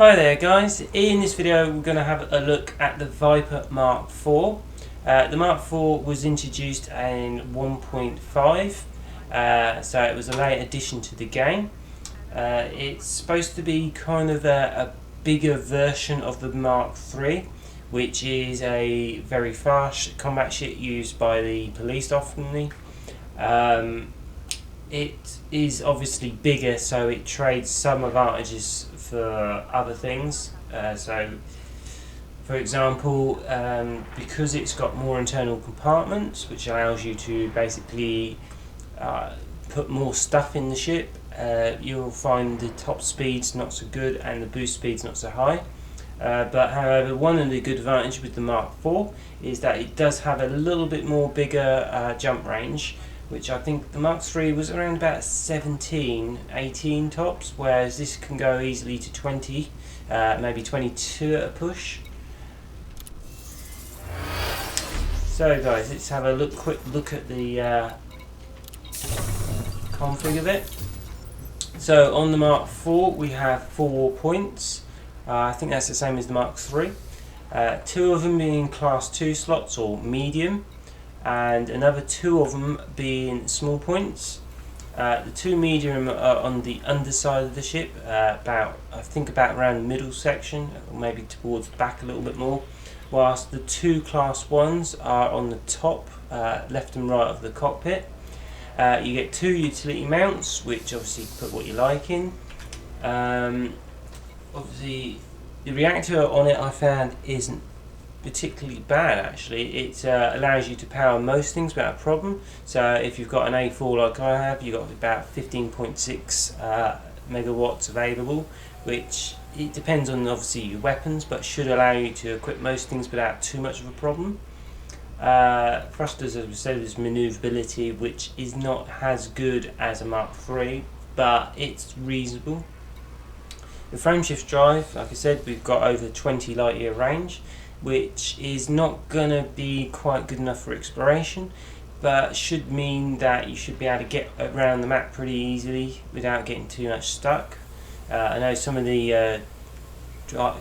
Hi there guys, in this video we're going to have a look at the Viper Mk4. The Mk4 was introduced in 1.5, so it was a late addition to the game. It's supposed to be kind of a bigger version of the Mk3, which is a very fast combat ship used by the police often. It is obviously bigger, so it trades some advantages for other things. So, for example, because it's got more internal compartments, which allows you to basically put more stuff in the ship, you'll find the top speed's not so good and the boost speed's not so high. But however, one of the good advantages with the Mk4 is that it does have a little bit more bigger jump range, which I think the Mk3 was around about 17, 18 tops, whereas this can go easily to 20, maybe 22 at a push. So guys, let's have a quick look at the config of it. So on the Mk4 we have 4 points. I think that's the same as the Mk3. 2 of them being class 2 slots or medium, and another 2 of them being small points. The 2 medium are on the underside of the ship, I think about around the middle section, or maybe towards the back a little bit more, whilst the 2 class 1s are on the top, left and right of the cockpit. You get 2 utility mounts, which obviously put what you like in. Obviously the reactor on it I found isn't particularly bad actually. It allows you to power most things without a problem. So if you've got an A4 like I have, you've got about 15.6 megawatts available, which it depends on obviously your weapons, but should allow you to equip most things without too much of a problem. Thrusters, as we said, is manoeuvrability, which is not as good as a Mk3, but it's reasonable. The frameshift drive, like I said, we've got over 20 light year range, which is not going to be quite good enough for exploration, but should mean that you should be able to get around the map pretty easily without getting too much stuck. I know some of the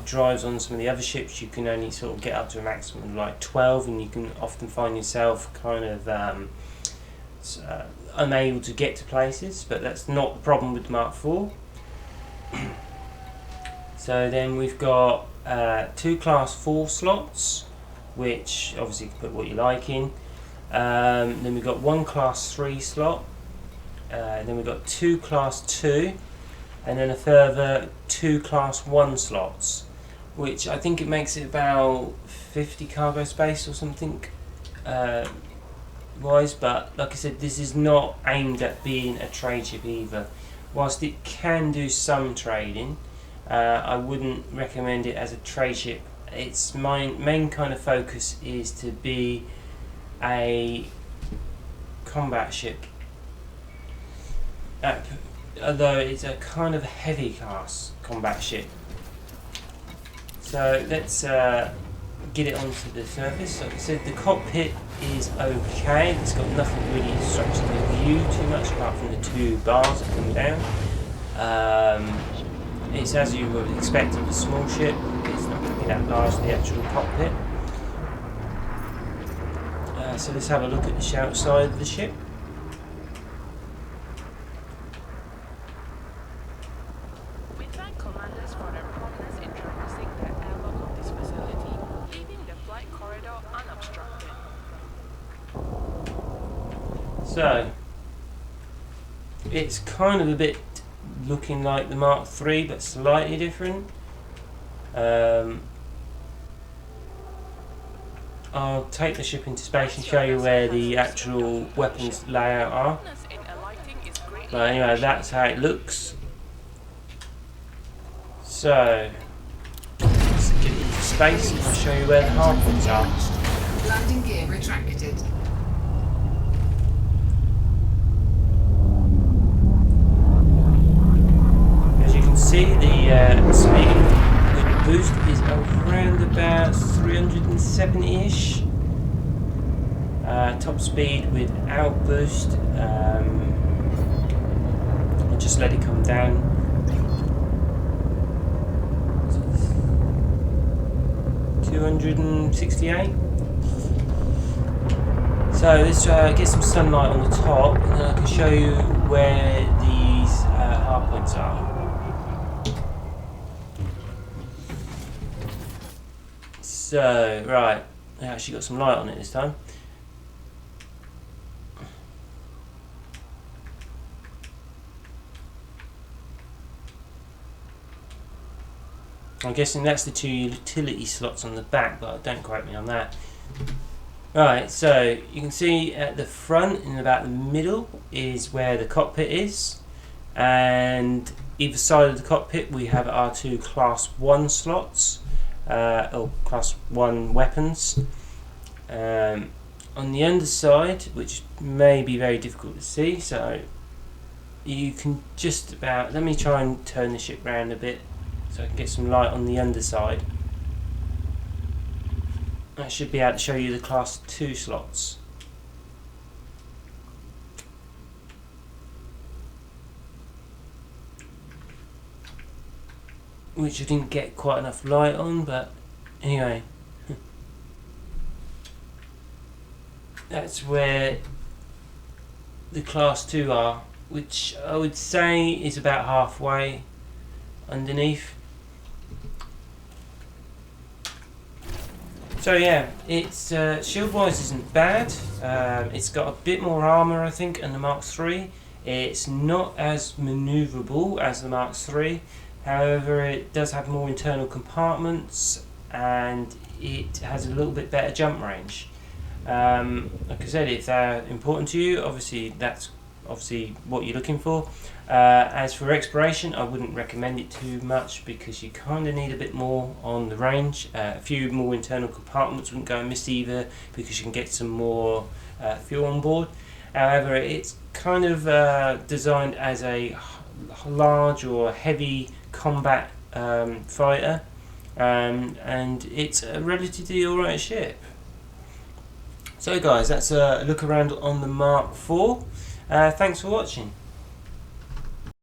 drives on some of the other ships you can only sort of get up to a maximum of like 12, and you can often find yourself kind of unable to get to places, but that's not the problem with the Mk4. So then we've got 2 class 4 slots, which obviously you can put what you like in. Then we've got 1 class 3 slot, then we've got 2 class 2, and then a further 2 class 1 slots, which I think it makes it about 50 cargo space or something wise. But like I said, this is not aimed at being a trade ship either. Whilst it can do some trading, I wouldn't recommend it as a trade ship. Its main kind of focus is to be a combat ship, although it's a kind of heavy class combat ship. So let's get it onto the surface. Like I said, the cockpit is okay. It's got nothing really obstructing the view too much apart from the 2 bars that come down. It's as you would expect of a small ship. It's not going to be that large, the actual cockpit. So let's have a look at the outside of the ship. We thank commanders for their promptness in traversing the airlock of this facility, leaving the flight corridor unobstructed. So it's kind of a bit looking like the Mk3, but slightly different. I'll take the ship into space and show you where the actual weapons layout are. But anyway, that's how it looks. So let's get into space and I'll show you where the harpoons are. Landing gear retracted. See the speed with boost is around about 370-ish. Top speed without boost, I'll just let it come down. So 268. So let's get some sunlight on the top, and then I can show you where these hard points are. So, right, I actually got some light on it this time. I'm guessing that's the 2 utility slots on the back, but don't quote me on that. Right, so you can see at the front, in about the middle, is where the cockpit is, and either side of the cockpit we have our 2 class 1 slots, or class 1 weapons. On the underside, which may be very difficult to see, so you can just about, let me try and turn the ship round a bit so I can get some light on the underside. I should be able to show you the class 2 slots. Which I didn't get quite enough light on, but anyway. That's where the class 2 are, which I would say is about halfway underneath. So yeah, it's shield wise isn't bad. It's got a bit more armour, I think, than the Mark III. It's not as manoeuvrable as the Mark III. However, it does have more internal compartments and it has a little bit better jump range. Like I said, if they're important to you, obviously that's what you're looking for. As for exploration, I wouldn't recommend it too much because you kind of need a bit more on the range. A few more internal compartments wouldn't go amiss either because you can get some more fuel on board. However, it's kind of designed as a large or heavy combat fighter, and it's a relatively alright ship. So guys, that's a look around on the Mark IV. Thanks for watching.